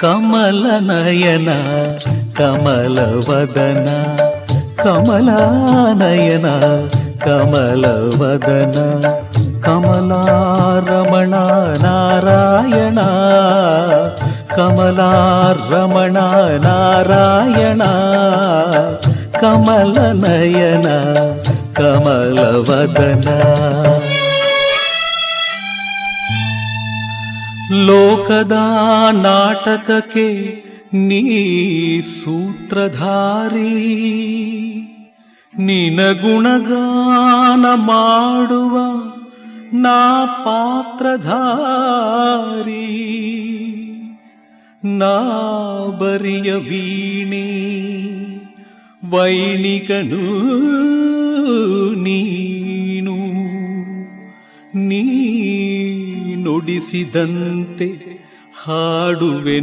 ಕಮಲನಯನ ಕಮಲವದನ ಕಮಲಾನಯನ ಕಮಲವದನ ಕಮಲಾರಮಣ ನಾರಾಯಣ ಕಮಲಾರಮಣ ನಾರಾಯಣ ಕಮಲನಯನ ಕಮಲವದನ. ಲೋಕದ ನಾಟಕಕ್ಕೆ ನೀ ಸೂತ್ರಧಾರಿ, ನಿನ ಗುಣಗಾನ ಮಾಡುವ ನಾ ಪಾತ್ರಧಾರಿ. ನಾ ಬರಿಯ ವೀಣೆ ವೈಣಿಕನು ನೀನು, ನೀ ನುಡಿಸಿದಂತೆ ಹಾಡುವೆ